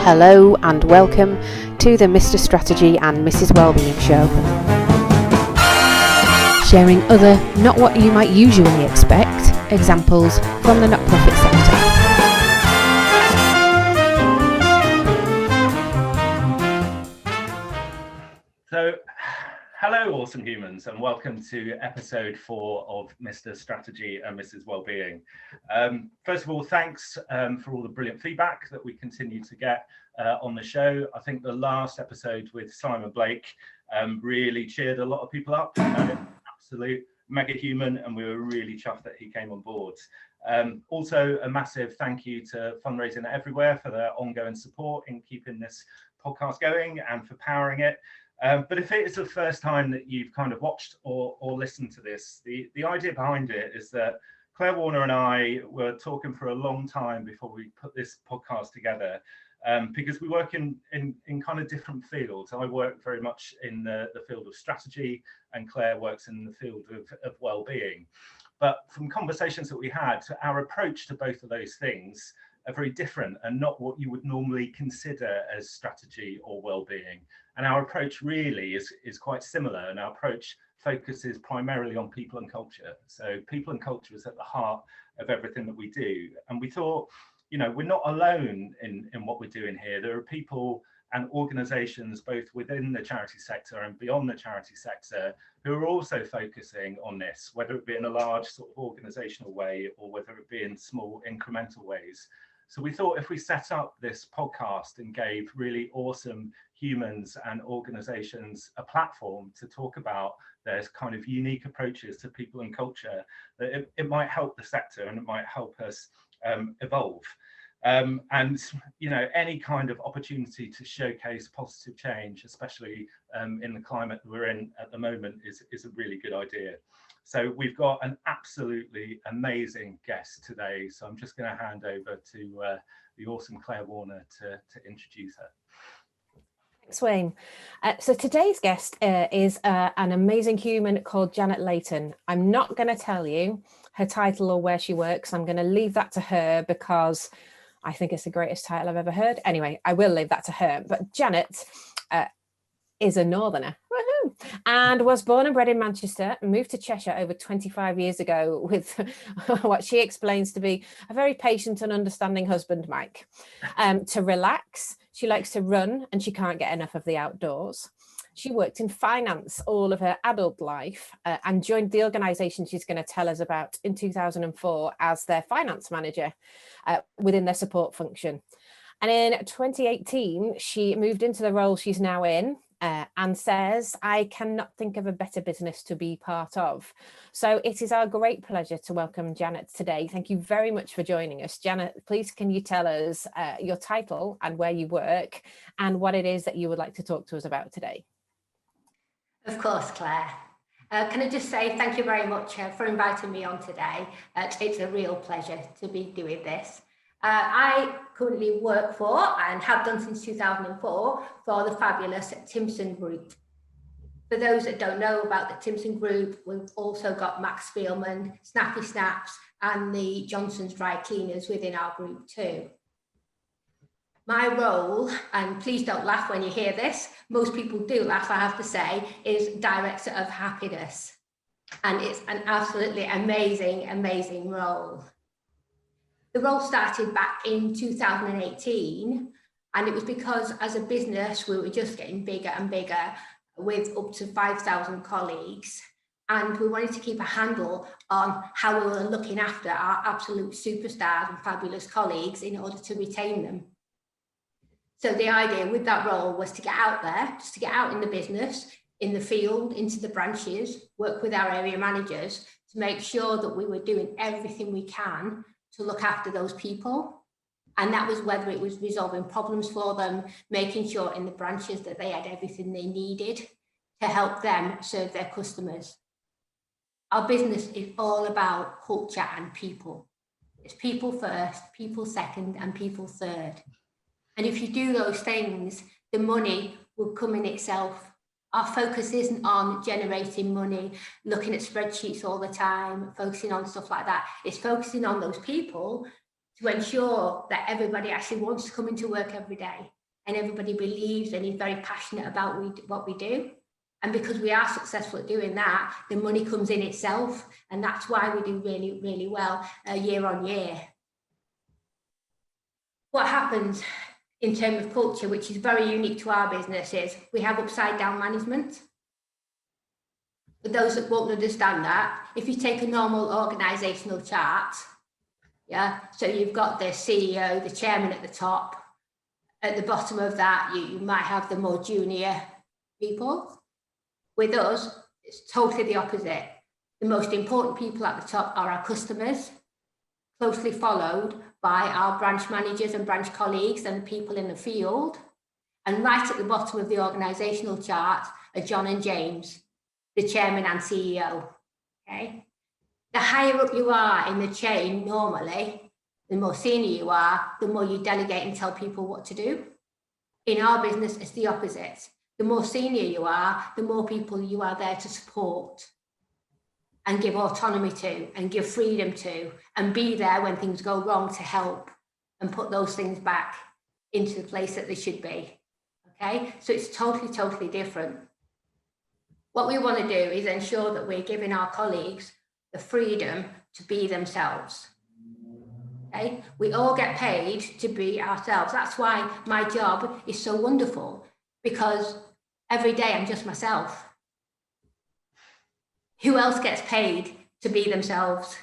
Hello and welcome to the Mr. Strategy and Mrs. Wellbeing show. Sharing other, not what you might usually expect, examples from the not-profit sector. So, hello awesome humans, and welcome to episode 4 of Mr. Strategy and Mrs. Wellbeing. First of all, thanks for all the brilliant feedback that we continue to get on the show. I think the last episode with Simon Blake really cheered a lot of people up. Absolute mega human, and we were really chuffed that he came on board. Also, a massive thank you to Fundraising Everywhere for their ongoing support in keeping this podcast going and for powering it. But if it is the first time that you've kind of watched or listened to this, the idea behind it is that Claire Warner and I were talking for a long time before we put this podcast together, because we work in kind of different fields. I work very much in the field of strategy, and Claire works in the field of well-being. But from conversations that we had, our approach to both of those things are very different and not what you would normally consider as strategy or well-being. And our approach really is quite similar, and our approach focuses primarily on people and culture. So people and culture is at the heart of everything that we do. And we thought, you know, we're not alone in what we're doing here. There are people and organizations both within the charity sector and beyond the charity sector who are also focusing on this, whether it be in a large sort of organizational way or whether it be in small incremental ways. So we thought if we set up this podcast and gave really awesome humans and organizations a platform to talk about their kind of unique approaches to people and culture, that it might help the sector and it might help us evolve. And, you know, any kind of opportunity to showcase positive change, especially in the climate that we're in at the moment, is a really good idea. So we've got an absolutely amazing guest today. So I'm just going to hand over to the awesome Claire Warner to introduce her. Thanks, Wayne. So today's guest is an amazing human called Janet Layton. I'm not going to tell you her title or where she works. I'm going to leave that to her because I think it's the greatest title I've ever heard. Anyway, I will leave that to her. But Janet is a northerner. Woohoo! And was born and bred in Manchester and moved to Cheshire over 25 years ago with what she explains to be a very patient and understanding husband, Mike. To relax, she likes to run and she can't get enough of the outdoors. She worked in finance all of her adult life and joined the organisation she's going to tell us about in 2004 as their finance manager within their support function. And in 2018, she moved into the role she's now in, and says, I cannot think of a better business to be part of. So it is our great pleasure to welcome Janet today. Thank you very much for joining us. Janet, please can you tell us your title and where you work and what it is that you would like to talk to us about today? Of course, Claire. Can I just say thank you very much for inviting me on today. It's a real pleasure to be doing this. I currently work for, and have done since 2004, for the fabulous Timpson Group. For those that don't know about the Timpson Group, we've also got Max Spielman, Snappy Snaps, and the Johnson's Dry Cleaners within our group too. My role, and please don't laugh when you hear this, most people do laugh, I have to say, is Director of Happiness. And it's an absolutely amazing, amazing role. The role started back in 2018, and it was because as a business, we were just getting bigger and bigger with up to 5,000 colleagues. And we wanted to keep a handle on how we were looking after our absolute superstars and fabulous colleagues in order to retain them. So the idea with that role was to get out there, just to get out in the business, in the field, into the branches, work with our area managers to make sure that we were doing everything we can to look after those people. And that was whether it was resolving problems for them, making sure in the branches that they had everything they needed to help them serve their customers. Our business is all about culture and people. It's people first, people second, and people third. And if you do those things, the money will come in itself. Our focus isn't on generating money, looking at spreadsheets all the time, focusing on stuff like that. It's focusing on those people to ensure that everybody actually wants to come into work every day. and everybody believes and is very passionate about what we do. And because we are successful at doing that, the money comes in itself. And that's why we do really, really well year on year. What happens in terms of culture, which is very unique to our business, is we have upside down management. For those that won't understand that, if you take a normal organisational chart, yeah, so you've got the CEO, the chairman at the top. At the bottom of that, you might have the more junior people. With us, it's totally the opposite. The most important people at the top are our customers, closely followed by our branch managers and branch colleagues and the people in the field. And right at the bottom of the organisational chart are John and James, the chairman and CEO. Okay. The higher up you are in the chain, normally, the more senior you are, the more you delegate and tell people what to do. In our business, it's the opposite. The more senior you are, the more people you are there to support and give autonomy to and give freedom to and be there when things go wrong to help and put those things back into the place that they should be. Okay, so it's totally, totally different. What we want to do is ensure that we're giving our colleagues the freedom to be themselves. Okay, we all get paid to be ourselves. That's why my job is so wonderful, because every day I'm just myself. Who else gets paid to be themselves?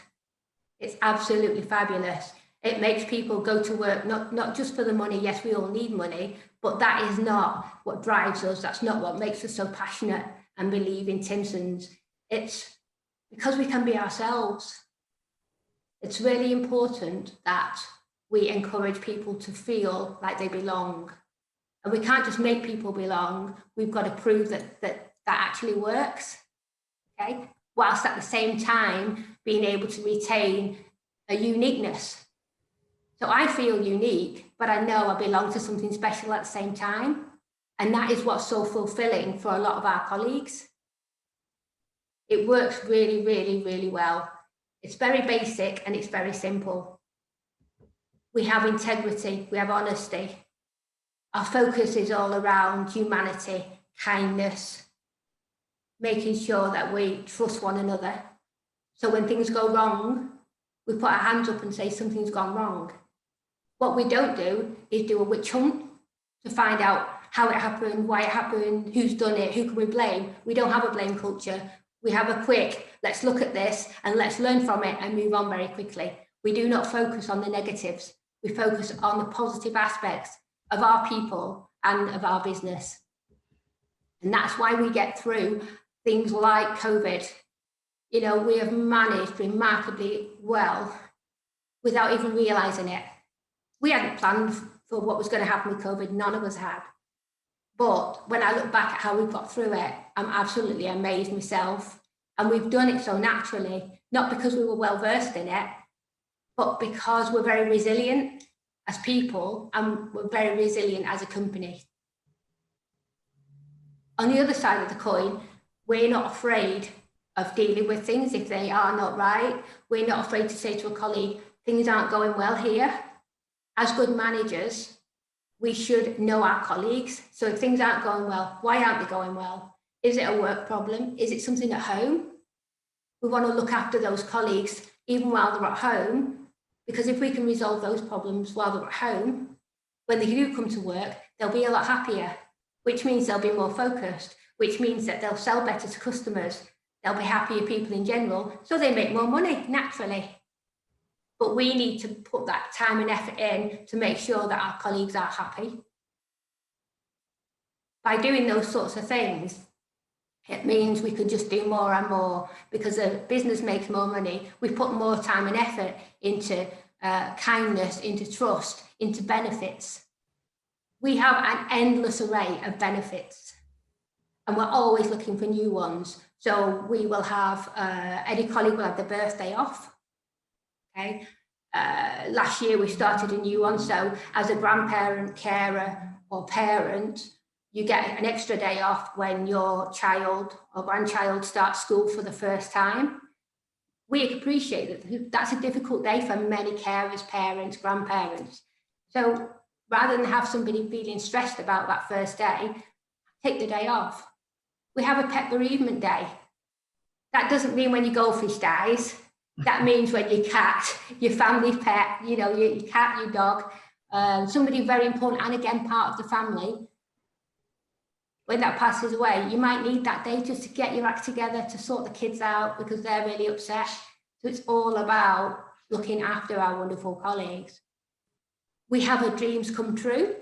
It's absolutely fabulous. It makes people go to work, not just for the money. Yes, we all need money, but that is not what drives us. That's not what makes us so passionate and believe in Tinsons. It's because we can be ourselves. It's really important that we encourage people to feel like they belong. And we can't just make people belong. We've got to prove that actually works. Okay, whilst at the same time being able to retain a uniqueness. So I feel unique, but I know I belong to something special at the same time. And that is what's so fulfilling for a lot of our colleagues. It works really, really, really well. It's very basic and it's very simple. We have integrity, we have honesty. Our focus is all around humanity, kindness, making sure that we trust one another. So when things go wrong, we put our hands up and say something's gone wrong. What we don't do is do a witch hunt to find out how it happened, why it happened, who's done it, who can we blame. We don't have a blame culture. We have a quick, let's look at this and let's learn from it and move on very quickly. We do not focus on the negatives. We focus on the positive aspects of our people and of our business. And that's why we get through things like COVID. You know, we have managed remarkably well without even realizing it. We hadn't planned for what was going to happen with COVID. None of us had. But when I look back at how we got through it, I'm absolutely amazed myself. And we've done it so naturally, not because we were well versed in it, but because we're very resilient as people and we're very resilient as a company. On the other side of the coin, we're not afraid of dealing with things if they are not right. We're not afraid to say to a colleague, things aren't going well here. As good managers, we should know our colleagues. So if things aren't going well, why aren't they going well? Is it a work problem? Is it something at home? We want to look after those colleagues even while they're at home, because if we can resolve those problems while they're at home, when they do come to work, they'll be a lot happier, which means they'll be more focused, which means that they'll sell better to customers. They'll be happier people in general, so they make more money naturally. But we need to put that time and effort in to make sure that our colleagues are happy. By doing those sorts of things, it means we can just do more and more, because the business makes more money. We put more time and effort into kindness, into trust, into benefits. We have an endless array of benefits, and we're always looking for new ones. So we will have, any colleague will have their birthday off. Okay. Last year we started a new one. So as a grandparent, carer or parent, you get an extra day off when your child or grandchild starts school for the first time. We appreciate that that's a difficult day for many carers, parents, grandparents. So rather than have somebody feeling stressed about that first day, take the day off. We have a pet bereavement day. That doesn't mean when your goldfish dies. That means when your cat, your family pet, you know, your cat, your dog, somebody very important, and again, part of the family, when that passes away, you might need that day just to get your act together, to sort the kids out because they're really upset. So it's all about looking after our wonderful colleagues. We have a dreams come true.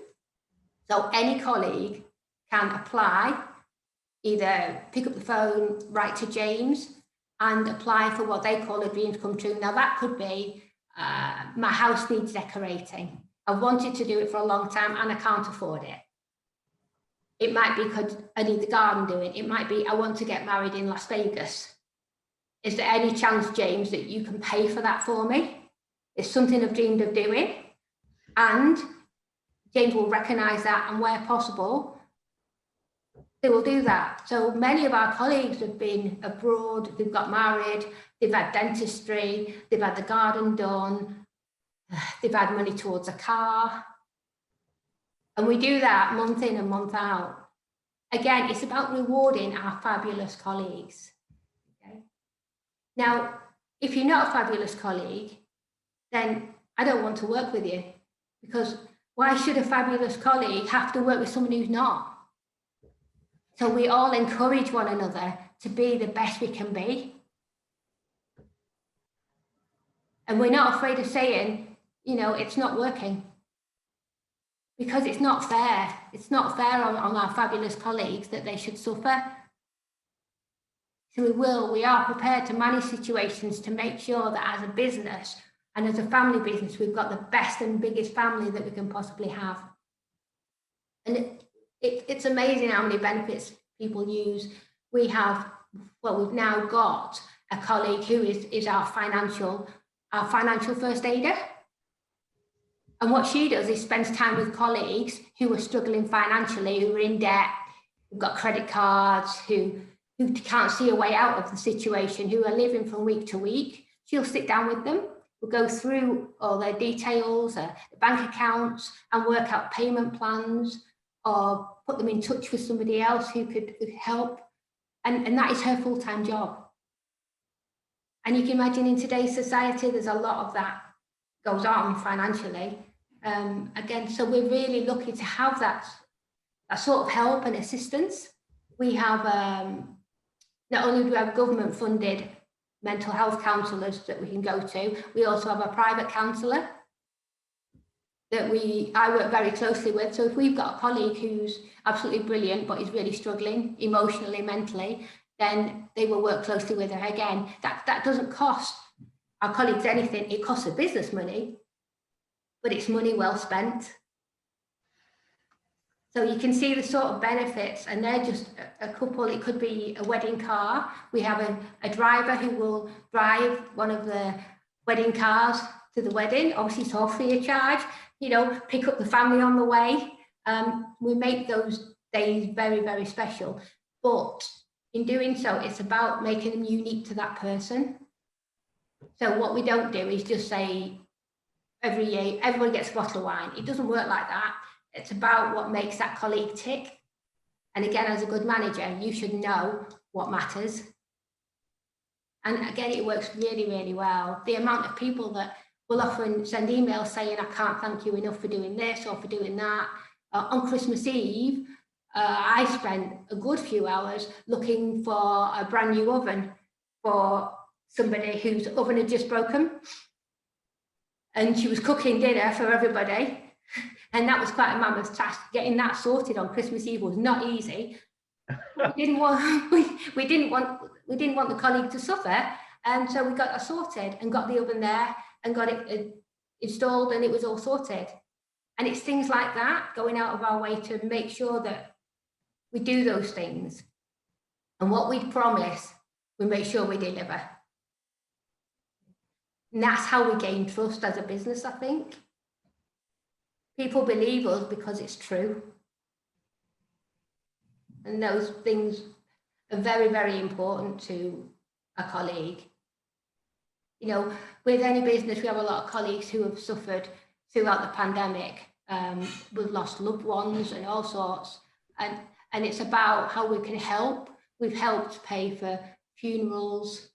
So any colleague can apply, either pick up the phone, write to James and apply for what they call a dreams come true. Now that could be, my house needs decorating. I've wanted to do it for a long time and I can't afford it. It might be because I need the garden doing. It might be I want to get married in Las Vegas. Is there any chance, James, that you can pay for that for me? It's something I've dreamed of doing. And James will recognise that, and where possible, they will do that. So many of our colleagues have been abroad, they've got married, they've had dentistry, they've had the garden done, they've had money towards a car. And we do that month in and month out. Again, it's about rewarding our fabulous colleagues. Okay? Now, if you're not a fabulous colleague, then I don't want to work with you, because why should a fabulous colleague have to work with someone who's not? So we all encourage one another to be the best we can be. And we're not afraid of saying, you know, it's not working. Because it's not fair. It's not fair on our fabulous colleagues that they should suffer. So we are prepared to manage situations to make sure that as a business and as a family business, we've got the best and biggest family that we can possibly have. And it's amazing how many benefits people use. We've now got a colleague who is our financial first aider. And what she does is spends time with colleagues who are struggling financially, who are in debt, who've got credit cards, who can't see a way out of the situation, who are living from week to week. She'll sit down with them, we'll go through all their details, the bank accounts, and work out payment plans, or put them in touch with somebody else who could help. And that is her full-time job. And you can imagine in today's society, there's a lot of that goes on financially. Again, so we're really lucky to have that sort of help and assistance. We have, not only do we have government funded mental health counsellors that we can go to, we also have a private counsellor that I work very closely with. So if we've got a colleague who's absolutely brilliant, but is really struggling emotionally, mentally, then they will work closely with her. Again, that doesn't cost our colleagues anything. It costs the business money, but it's money well spent. So you can see the sort of benefits, and they're just a couple. It could be a wedding car. We have a driver who will drive one of the wedding cars to the wedding. Obviously, it's all free of charge. You know, pick up the family on the way. We make those days very, very special. But in doing so, it's about making them unique to that person. So what we don't do is just say every year everyone gets a bottle of wine. It doesn't work like that. It's about what makes that colleague tick. And again, as a good manager, you should know what matters. And again, it works really, really well. The amount of people that will often send emails saying, I can't thank you enough for doing this or for doing that. On Christmas Eve, I spent a good few hours looking for a brand new oven for somebody whose oven had just broken. And she was cooking dinner for everybody. And that was quite a mammoth task. Getting that sorted on Christmas Eve was not easy. We didn't want the colleague to suffer. And so we got that sorted and got the oven there and got it installed, and it was all sorted. And it's things like that, going out of our way to make sure that we do those things. And what we promise, we make sure we deliver. And that's how we gain trust as a business, I think. People believe us because it's true. And those things are very, very important to a colleague. You know, with any business, we have a lot of colleagues who have suffered throughout the pandemic. we've lost loved ones and all sorts. And it's about how we can help. We've helped pay for funerals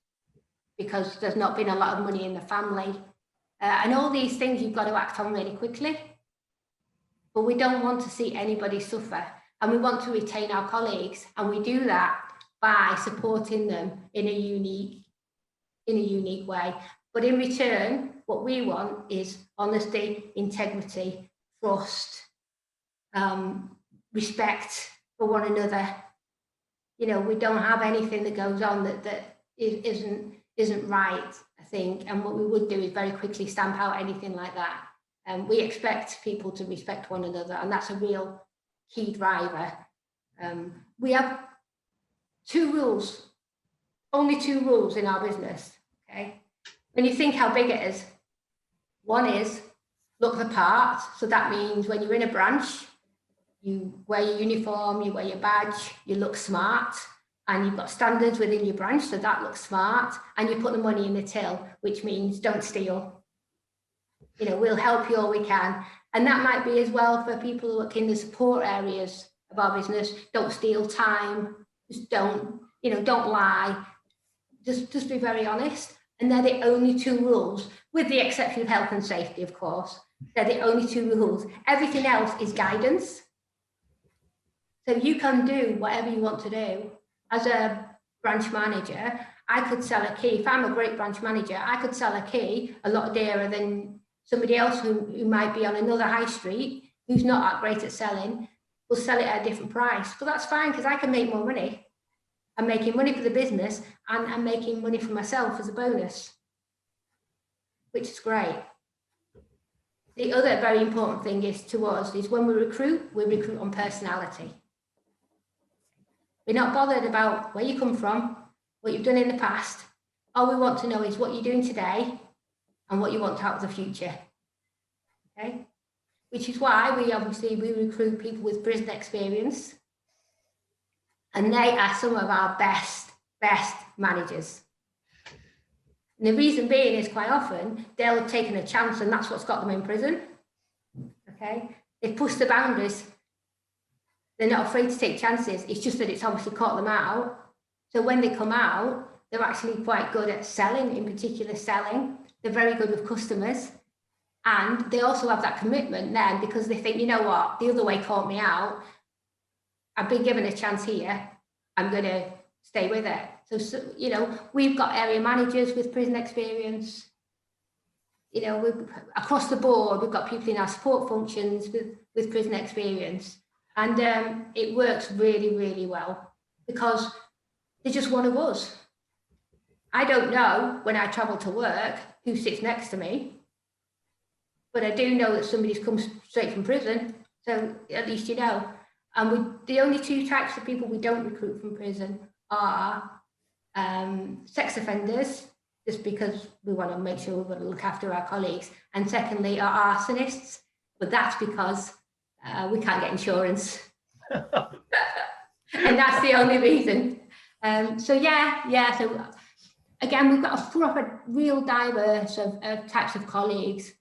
because there's not been a lot of money in the family. And all these things you've got to act on really quickly. But we don't want to see anybody suffer. And we want to retain our colleagues. And we do that by supporting them in a unique way. But in return, what we want is honesty, integrity, trust, respect for one another. You know, we don't have anything that goes on that isn't right, I think. And what we would do is very quickly stamp out anything like that. We expect people to respect one another, and that's a real key driver. We have only two rules in our business, okay? When you think how big it is, one is look the part. So that means when you're in a branch, you wear your uniform, you wear your badge, you look smart, and you've got standards within your branch, so that looks smart, and you put the money in the till, which means don't steal. You know, we'll help you all we can. And that might be as well for people who work in the support areas of our business. Don't steal time, just don't lie, just be very honest. And they're the only two rules, with the exception of health and safety, of course. They're the only two rules. Everything else is guidance. So you can do whatever you want to do. As a branch manager, I could sell a key. If I'm a great branch manager, I could sell a key a lot dearer than somebody else who might be on another high street, who's not that great at selling, will sell it at a different price. But that's fine, because I can make more money. I'm making money for the business, and I'm making money for myself as a bonus, which is great. The other very important thing is to us is when we recruit on personality. We're not bothered about where you come from, what you've done in the past. All we want to know is what you're doing today and what you want out of the future. Okay? Which is why we recruit people with prison experience. And they are some of our best managers. And the reason being is quite often they'll have taken a chance, and that's what's got them in prison. Okay? They've pushed the boundaries. They're not afraid to take chances. It's just that it's obviously caught them out. So when they come out, they're actually quite good at selling, in particular selling. They're very good with customers. And they also have that commitment then, because they think, you know what, the other way caught me out. I've been given a chance here. I'm going to stay with it. So, you know, we've got area managers with prison experience. You know, across the board, we've got people in our support functions with prison experience. And it works really, really well, because they're just one of us. I don't know when I travel to work who sits next to me, but I do know that somebody's come straight from prison. So at least you know. And the only two types of people we don't recruit from prison are sex offenders, just because we want to make sure we're going to look after our colleagues. And secondly, are arsonists, but that's because we can't get insurance. And that's the only reason. So again, we've got a proper, real diverse of types of colleagues.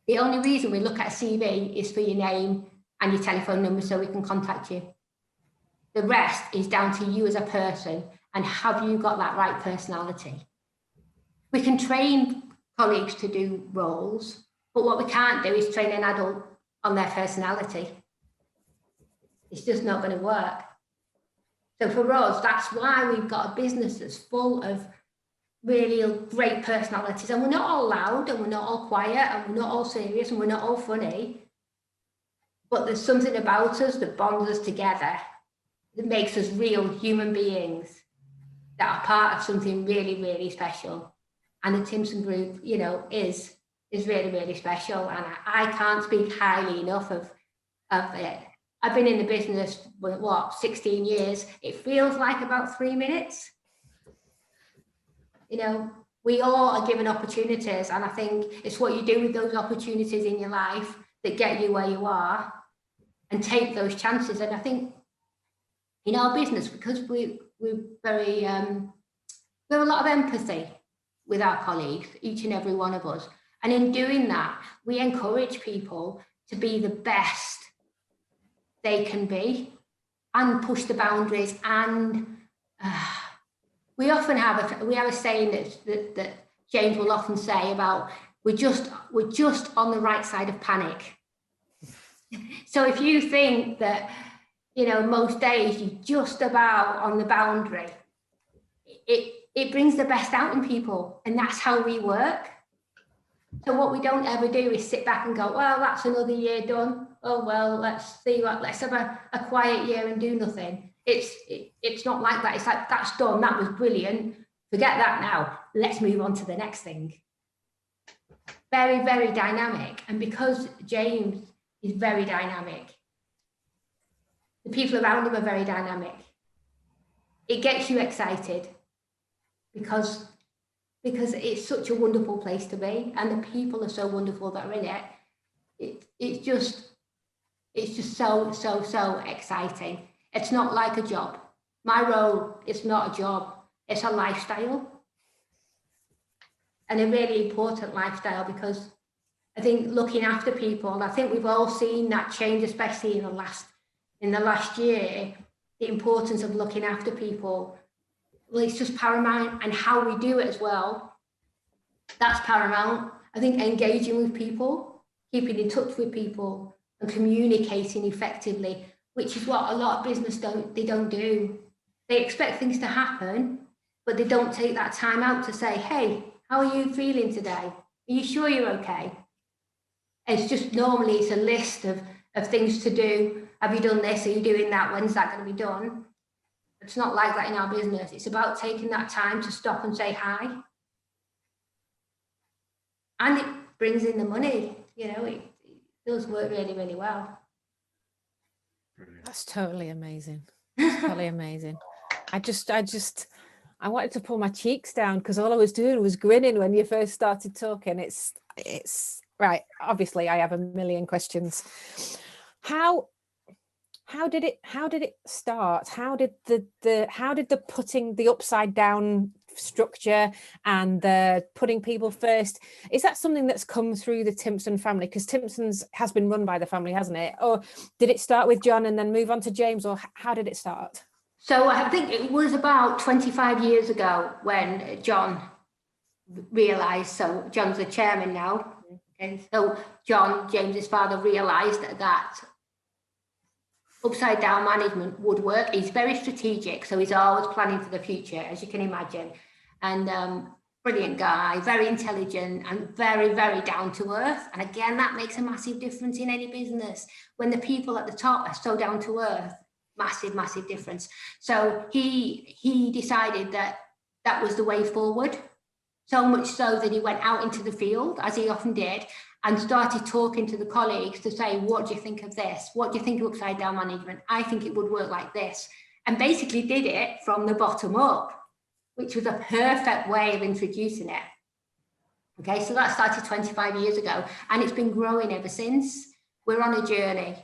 The only reason we look at a CV is for your name and your telephone number so we can contact you. The rest is down to you as a person, and have you got that right personality? We can train colleagues to do roles, but what we can't do is train an adult on their personality. It's just not going to work. So for us, that's why we've got a business that's full of really great personalities, and we're not all loud, and we're not all quiet, and we're not all serious, and we're not all funny. But there's something about us that bonds us together, that makes us real human beings that are part of something really, really special. And the Timson Group, you know, is really, really special. And I can't speak highly enough of it. I've been in the business, 16 years. It feels like about 3 minutes. You know, we all are given opportunities. And I think it's what you do with those opportunities in your life that get you where you are, and take those chances. And I think in our business, because we're very, we have a lot of empathy with our colleagues, each and every one of us. And in doing that, we encourage people to be the best they can be and push the boundaries. And we often have a saying that James will often say about we're just on the right side of panic. So if you think that, you know, most days you're just about on the boundary, it brings the best out in people, and that's how we work. So what we don't ever do is sit back and go, well, that's another year done. Oh, well, let's have a quiet year and do nothing. It's not like that. It's like, that's done. That was brilliant. Forget that now. Let's move on to the next thing. Very, very dynamic. And because James is very dynamic, the people around him are very dynamic. It gets you excited because it's such a wonderful place to be, and the people are so wonderful that are in it. It's just so exciting. It's not like a job. My role is not a job, it's a lifestyle, and a really important lifestyle, because I think looking after people, and I think we've all seen that change, especially in the last year, the importance of looking after people. Well, it's just paramount, and how we do it as well, that's paramount. I think engaging with people, keeping in touch with people, and communicating effectively, which is what a lot of business don't do. They expect things to happen, but they don't take that time out to say, hey, how are you feeling today? Are you sure you're okay? It's just normally it's a list of things to do. Have you done this? Are you doing that? When's that going to be done? It's not like that in our business. It's about taking that time to stop and say hi. And it brings in the money, you know, it does work really, really well. Brilliant. That's totally amazing. Totally amazing. I wanted to pull my cheeks down because all I was doing was grinning when you first started talking. It's right. Obviously, I have a million questions. How did it start? How did the putting the upside down structure and the putting people first, is that something that's come through the Timpson family? Because Timpson's has been run by the family, hasn't it? Or did it start with John and then move on to James, or how did it start? So I think it was about 25 years ago when John realised, so John's the chairman now, and so John, James's father, realised that upside down management would work. He's very strategic, so he's always planning for the future, as you can imagine. And brilliant guy, very intelligent and very, very down to earth. And again, that makes a massive difference in any business. When the people at the top are so down to earth, massive difference. So he decided that was the way forward. So much so that he went out into the field, as he often did, and started talking to the colleagues to say, what do you think of this? What do you think of upside down management? I think it would work like this. And basically did it from the bottom up, which was a perfect way of introducing it. Okay, so that started 25 years ago, and it's been growing ever since. We're on a journey.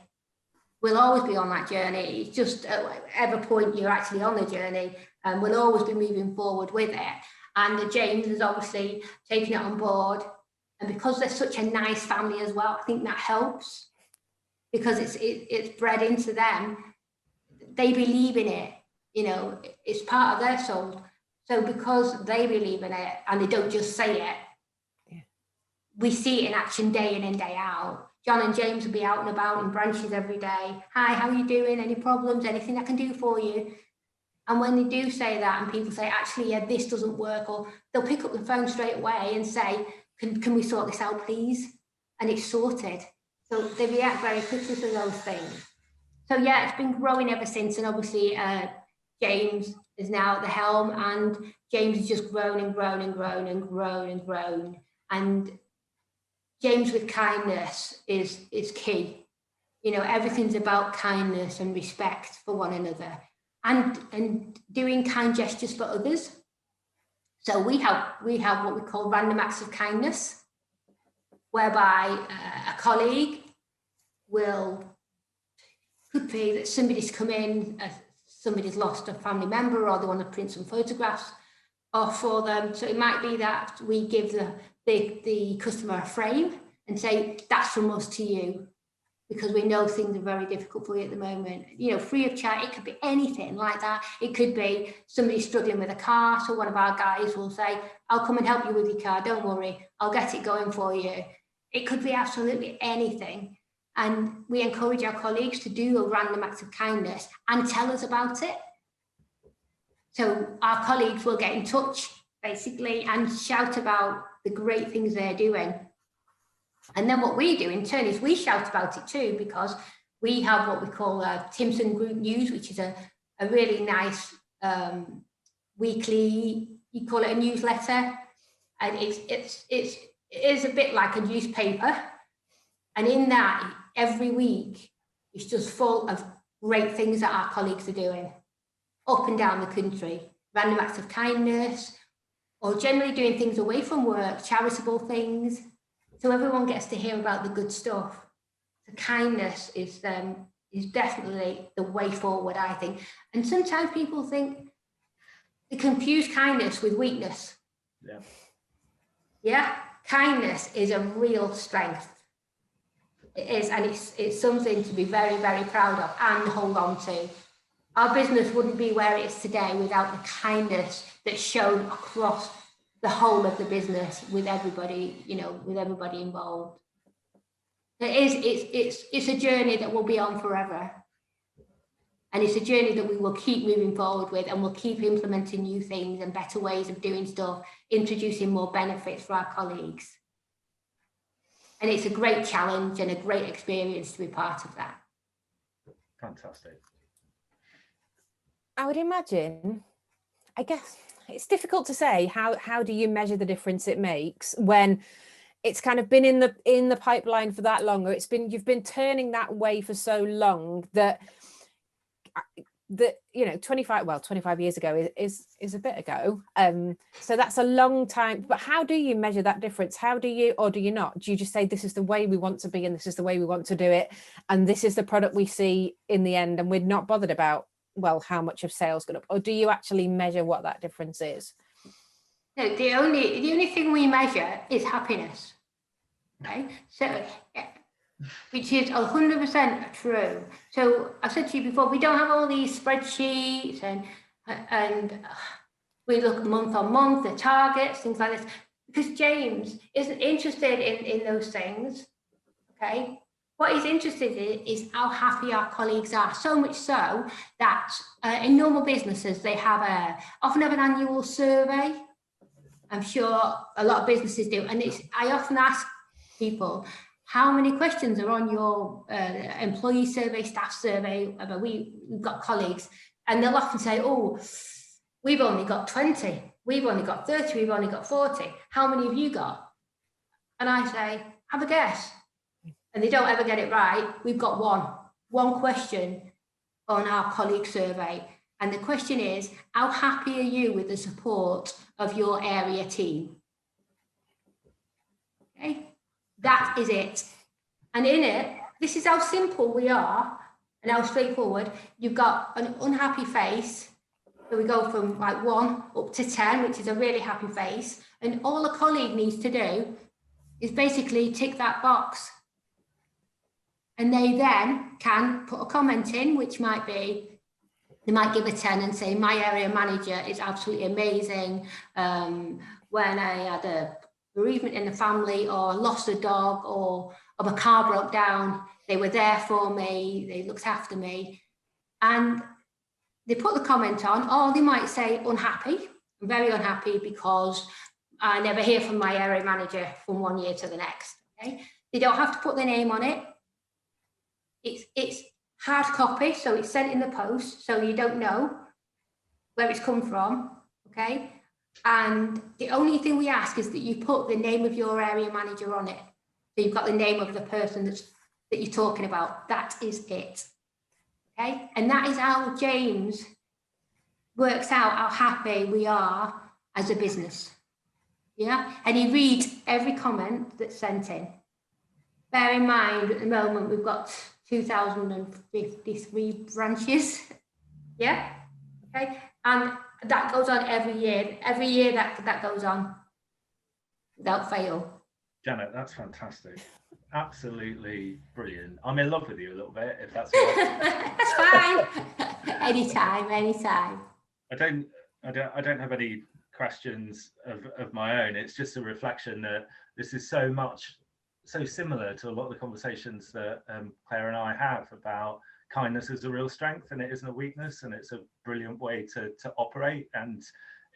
We'll always be on that journey. It's just at whatever point you're actually on the journey, and we'll always be moving forward with it. And James has obviously taken it on board. And because they're such a nice family as well, I think that helps, because it's bred into them. They believe in it, you know, it's part of their soul. So because they believe in it and they don't just say it, yeah, we see it in action day in and day out. John and James will be out and about in branches every day. Hi, how are you doing? Any problems? Anything I can do for you? And when they do say that and people say, actually, yeah, this doesn't work, or they'll pick up the phone straight away and say, can we sort this out, please? And it's sorted. So they react very quickly to those things. So yeah, it's been growing ever since. And obviously, James is now at the helm, and James has just grown and grown and grown and grown and grown. And James with kindness is key. You know, everything's about kindness and respect for one another, and doing kind gestures for others. So we have what we call random acts of kindness, whereby a colleague could be that somebody's come in, somebody's lost a family member, or they want to print some photographs off for them. So it might be that we give the customer a frame and say, that's from us to you. because we know things are very difficult for you at the moment. You know, free of charge, it could be anything like that. It could be somebody struggling with a car, so one of our guys will say, I'll come and help you with your car, don't worry, I'll get it going for you. It could be absolutely anything. And we encourage our colleagues to do a random act of kindness and tell us about it. So our colleagues will get in touch, basically, and shout about the great things they're doing. And then what we do in turn is we shout about it too, because we have what we call Timson Group News, which is a really nice weekly, you call it a newsletter. And it is a bit like a newspaper. And in that, every week, it's just full of great things that our colleagues are doing up and down the country, random acts of kindness, or generally doing things away from work, charitable things. So everyone gets to hear about the good stuff. The kindness is definitely the way forward, I think. And sometimes people think they confuse kindness with weakness. Yeah. Yeah, kindness is a real strength. It is, and it's something to be very, very proud of and hold on to. Our business wouldn't be where it is today without the kindness that's shown across the whole of the business with everybody, you know, with everybody involved. It's a journey that will be on forever. And it's a journey that we will keep moving forward with, and we'll keep implementing new things and better ways of doing stuff, introducing more benefits for our colleagues. And it's a great challenge and a great experience to be part of that. Fantastic. I would imagine, I guess it's difficult to say how do you measure the difference it makes when it's kind of been in the pipeline for that long, or you've been turning that way for so long that you know 25 years ago is a bit ago, so that's a long time. But how do you measure that difference? How do you, or do you not, do you just say this is the way we want to be and this is the way we want to do it and this is the product we see in the end, and we're not bothered about, well, how much of sales gone up? Or do you actually measure what that difference is? No, the only thing we measure is happiness. Okay, so which is 100% true. So I said to you before, we don't have all these spreadsheets and we look month on month, the targets, things like this, because James isn't interested in those things. Okay. What he's interested in is how happy our colleagues are, so much so that in normal businesses, they often have an annual survey. I'm sure a lot of businesses do. And I often ask people, how many questions are on your employee survey, staff survey? We've got colleagues, and they'll often say, oh, we've only got 20, we've only got 30, we've only got 40. How many have you got? And I say, have a guess. And they don't ever get it right. We've got one question on our colleague survey. And the question is, how happy are you with the support of your area team? Okay, that is it. And in it, this is how simple we are and how straightforward. You've got an unhappy face. So we go from like 1 up to 10, which is a really happy face. And all a colleague needs to do is basically tick that box. And they then can put a comment in, which might be, they might give a 10 and say, my area manager is absolutely amazing. When I had a bereavement in the family, or lost a dog, or my car broke down, they were there for me, they looked after me. And they put the comment on, or they might say unhappy, I'm very unhappy because I never hear from my area manager from 1 year to the next. Okay? They don't have to put their name on it. It's hard copy, so it's sent in the post, so you don't know where it's come from, okay? And the only thing we ask is that you put the name of your area manager on it. So you've got the name of the person that you're talking about. That is it, okay? And that is how James works out how happy we are as a business, yeah? And he reads every comment that's sent in. Bear in mind, at the moment, we've got 2,053 branches. Yeah, okay, and that goes on every year. Every year that goes on without fail. Janet, that's fantastic. Absolutely brilliant. I'm in love with you a little bit, if that's all right. That's fine. Anytime. I don't have any questions of my own. It's just a reflection that this is so similar to a lot of the conversations that Claire and I have about kindness as a real strength, and it isn't a weakness, and it's a brilliant way to operate. And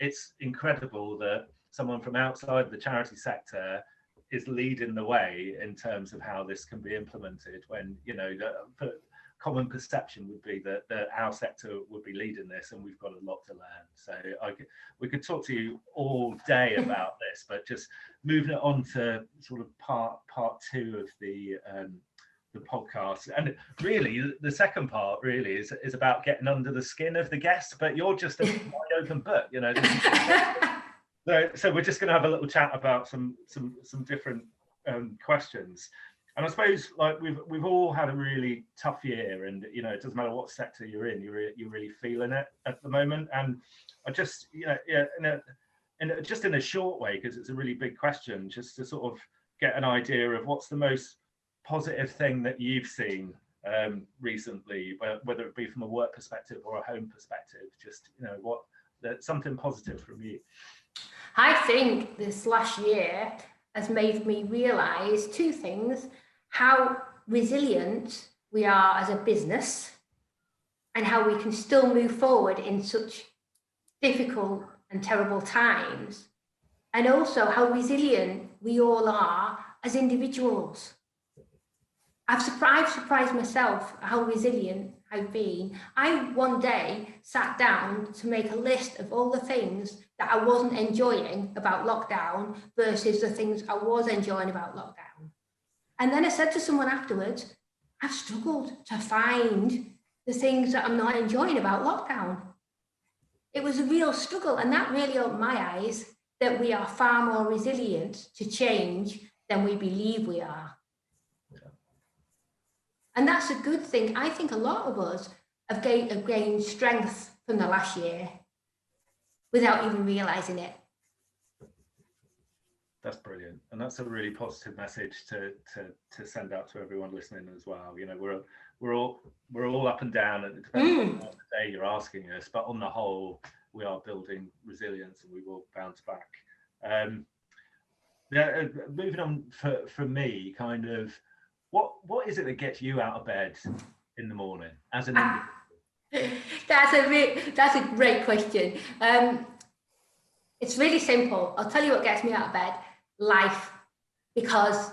it's incredible that someone from outside the charity sector is leading the way in terms of how this can be implemented, when, you know, the common perception would be that our sector would be leading this, and we've got a lot to learn. So we could talk to you all day about this, but just moving it on to sort of part two of the podcast. And really the second part really is about getting under the skin of the guest, but you're just a wide open book, you know. So we're just going to have a little chat about some different questions. And I suppose, like, we've all had a really tough year, and, you know, it doesn't matter what sector you're in, you're really feeling it at the moment. And I just, you know, just in a short way, because it's a really big question, just to sort of get an idea of what's the most positive thing that you've seen recently, whether it be from a work perspective or a home perspective. Just, you know, something positive from you. I think this last year has made me realise two things: how resilient we are as a business, and how we can still move forward in such difficult and terrible times, and also how resilient we all are as individuals. I've surprised myself how resilient I've been. I one day sat down to make a list of all the things that I wasn't enjoying about lockdown versus the things I was enjoying about lockdown. And then I said to someone afterwards, I've struggled to find the things that I'm not enjoying about lockdown. It was a real struggle, and that really opened my eyes that we are far more resilient to change than we believe we are. And that's a good thing. I think a lot of us have gained strength from the last year without even realising it. That's brilliant, and that's a really positive message to send out to everyone listening as well. You know, we're all up and down, and it depends on what the day you're asking us, but on the whole, we are building resilience, and we will bounce back. Moving on for me, kind of, what is it that gets you out of bed in the morning as an individual? That's a great question. It's really simple. I'll tell you what gets me out of bed: life, because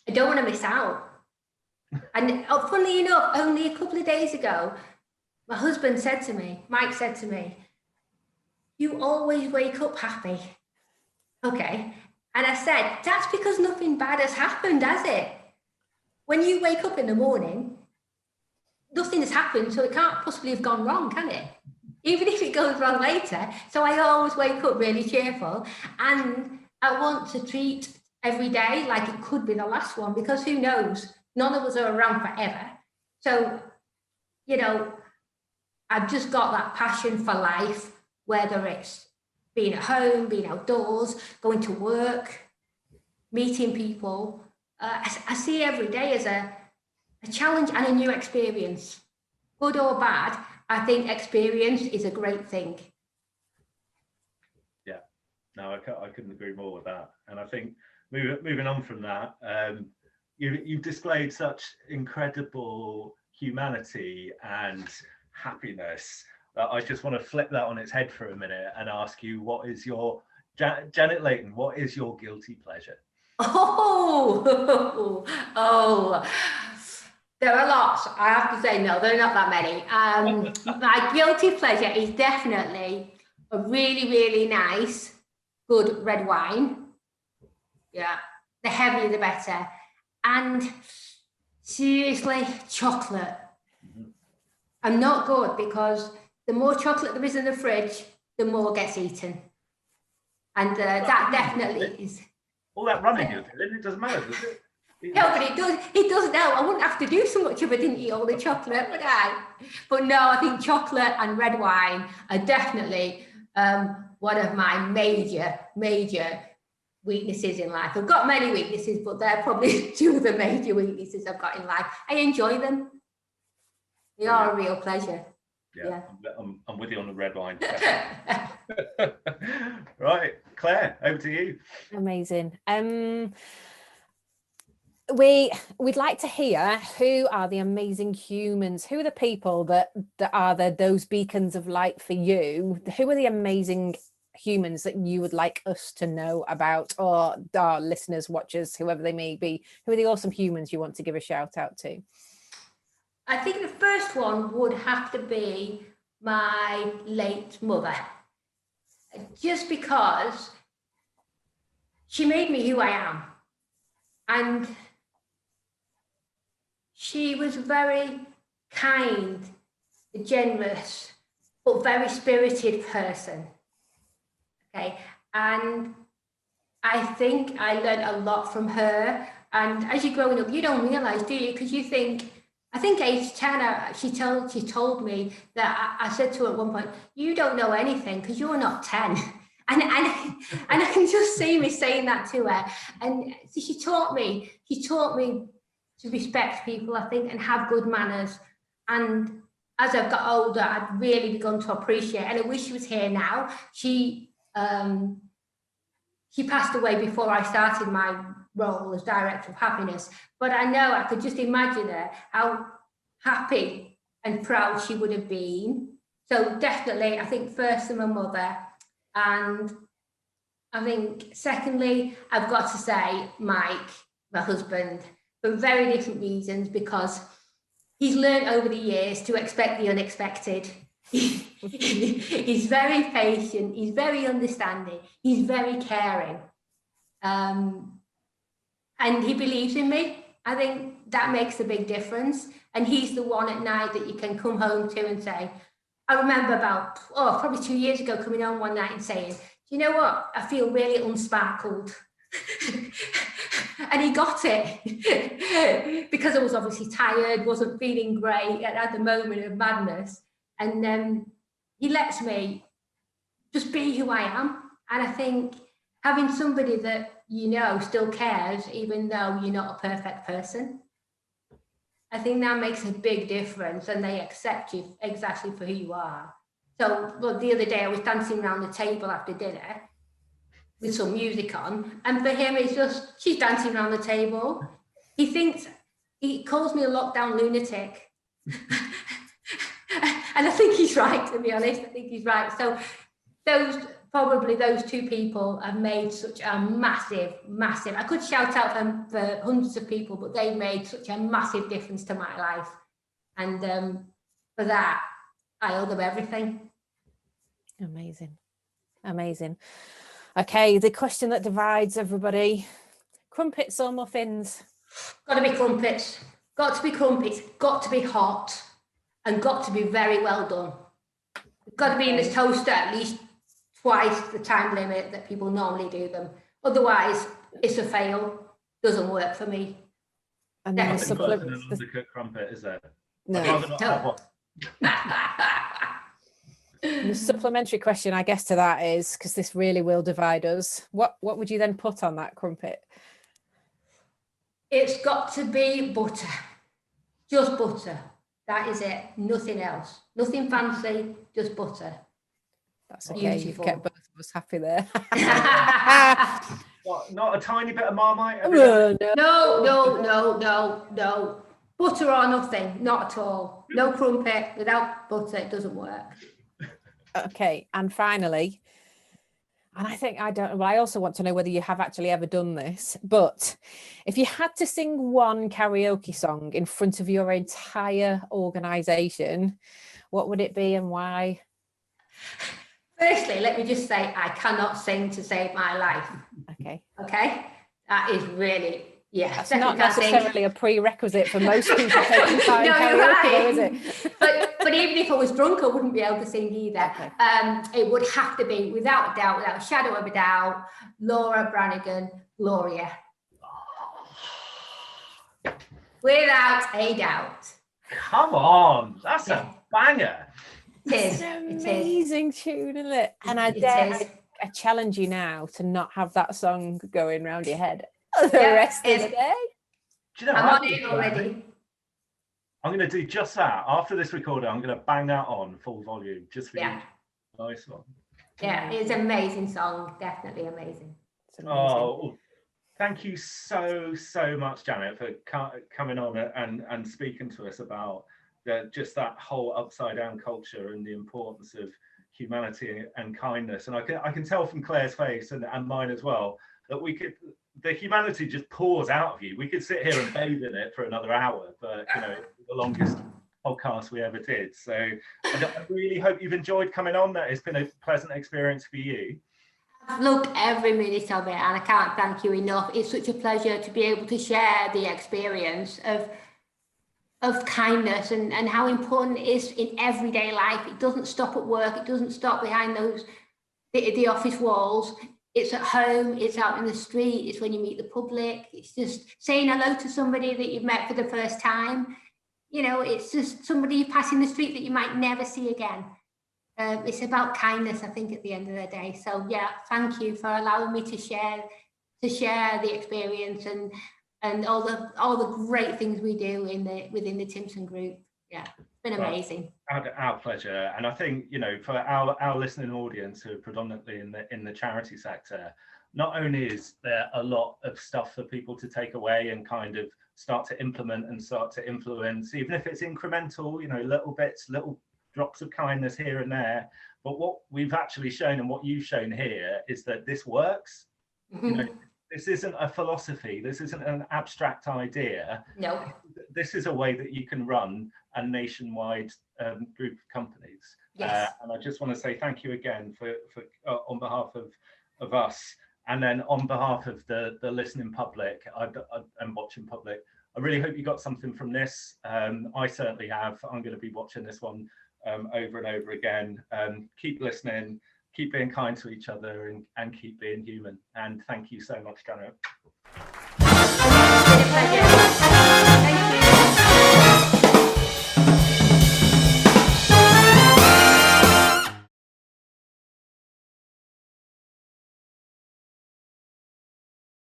I don't want to miss out. And funnily enough, only a couple of days ago, my husband Mike said to me, "You always wake up happy." Okay. And I said, that's because nothing bad has happened, has it? When you wake up in the morning, nothing has happened, so it can't possibly have gone wrong, can it? Even if it goes wrong later. So I always wake up really cheerful, and I want to treat every day like it could be the last one, because who knows? None of us are around forever. So, you know, I've just got that passion for life, whether it's being at home, being outdoors, going to work, meeting people. I see every day as a challenge and a new experience. Good or bad, I think experience is a great thing. Yeah, no, I couldn't agree more with that. And I think moving on from that, you've displayed such incredible humanity and happiness that I just want to flip that on its head for a minute and ask you, what is your, Janet Layton, what is your guilty pleasure? Oh, there are lots. I have to say, no, there are not that many. My guilty pleasure is definitely a really, really nice, good red wine. Yeah, the heavier the better. And seriously, chocolate. I'm not good, because the more chocolate there is in the fridge, the more gets eaten. And that definitely is. All that running you're doing, it doesn't matter, does it? No, but it does now. I wouldn't have to do so much if I didn't eat all the chocolate, would I? But no, I think chocolate and red wine are definitely one of my major weaknesses in life. I've got many weaknesses, but they're probably two of the major weaknesses I've got in life. I enjoy them. They are a real pleasure. Yeah. I'm with you on the red line. Right, Claire, over to you. Amazing. We'd like to hear, who are the amazing humans? Who are the people that are those beacons of light for you? Who are the amazing humans that you would like us to know about, or our listeners, watchers, whoever they may be? Who are the awesome humans you want to give a shout out to? I think the first one would have to be my late mother, just because she made me who I am. And she was very kind, generous, but very spirited person. Okay, and I think I learned a lot from her. And as you're growing up, you don't realise, do you? Because you think, I think age 10, she told me that I said to her at one point, you don't know anything because you're not 10. And I can just see me saying that to her. And so she taught me to respect people, I think, and have good manners. And as I've got older, I've really begun to appreciate, and I wish she was here now. She passed away before I started my role as Director of Happiness, but I know I could just imagine her, how happy and proud she would have been. So definitely, I think first my mother, and I think secondly, I've got to say Mike, my husband, for very different reasons, because he's learned over the years to expect the unexpected. He's very patient, he's very understanding, he's very caring, and he believes in me. I think that makes a big difference. And he's the one at night that you can come home to and say, I remember about probably 2 years ago coming home one night and saying, do you know what, I feel really unsparkled. And he got it because I was obviously tired, wasn't feeling great, and had the moment of madness. And he lets me just be who I am. And I think having somebody that still cares, even though you're not a perfect person, I think that makes a big difference, and they accept you exactly for who you are. So the other day I was dancing around the table after dinner with some music on, and for him it's just, she's dancing around the table. He calls me a lockdown lunatic. And I think he's right, to be honest. I think he's right. So those two people have made such a massive, I could shout out them for hundreds of people, but they've made such a massive difference to my life. And for that, I owe them everything. Amazing. Okay, the question that divides everybody: crumpets or muffins? Got to be crumpets. Got to be crumpets. Got to be hot, and got to be very well done. Got to be in the toaster at least twice the time limit that people normally do them. Otherwise, it's a fail. Doesn't work for me. And then the crumpet, is there? No. The supplementary question, I guess, to that is, because this really will divide us, what would you then put on that crumpet? It's got to be butter. Just butter. That is it. Nothing else. Nothing fancy, just butter. That's okay. Beautiful. You've kept both of us happy there. What, not a tiny bit of Marmite? No. Butter or nothing, not at all. No crumpet without butter, it doesn't work. Okay, and finally, and I also want to know whether you have actually ever done this, but if you had to sing one karaoke song in front of your entire organisation, what would it be and why? Firstly, let me just say I cannot sing to save my life. Okay, that is really, that's not necessarily a prerequisite for most people taking part in karaoke, though, is it? But even if I was drunk, I wouldn't be able to sing either. Okay. It would have to be, without a doubt, without a shadow of a doubt, Laura Branigan, Gloria. Without a doubt. Come on, that's a banger. It is. It's an amazing tune, isn't it? And I dare I challenge you now to not have that song going round your head the rest of the day. Do you know, I'm on it already. I'm going to do just that. After this recording, I'm going to bang that on full volume just for you. Nice one. Yeah, it's an amazing song. Definitely amazing. It's amazing. Oh, thank you so much, Janet, for coming on and speaking to us about just that whole upside down culture and the importance of humanity and kindness. And I can tell from Claire's face and mine as well that the humanity just pours out of you. We could sit here and bathe in it for another hour, but you know, it's the longest podcast we ever did. So I really hope you've enjoyed coming on. That it's been a pleasant experience for you. I've loved every minute of it, and I can't thank you enough. It's such a pleasure to be able to share the experience of kindness and how important it is in everyday life. It doesn't stop at work. It doesn't stop behind the office walls. It's at home, it's out in the street, it's when you meet the public, it's just saying hello to somebody that you've met for the first time. You know, it's just somebody passing the street that you might never see again. It's about kindness, I think, at the end of the day. So yeah, thank you for allowing me to share the experience and all the great things we do within the Timpson Group. Yeah, it's been amazing. Our pleasure. And I think, you know, for our listening audience who are predominantly in the charity sector, not only is there a lot of stuff for people to take away and kind of start to implement and start to influence, even if it's incremental, you know, little bits, little drops of kindness here and there, but what we've actually shown and what you've shown here is that this works. You know, this isn't a philosophy, this isn't an abstract idea. No. This is a way that you can run a nationwide group of companies. Yes. And I just want to say thank you again for on behalf of us, and then on behalf of the listening public and watching public. I really hope you got something from this. I certainly have. I'm going to be watching this one over and over again. Keep listening, keep being kind to each other, and keep being human. And thank you so much, Janet. Pleasure.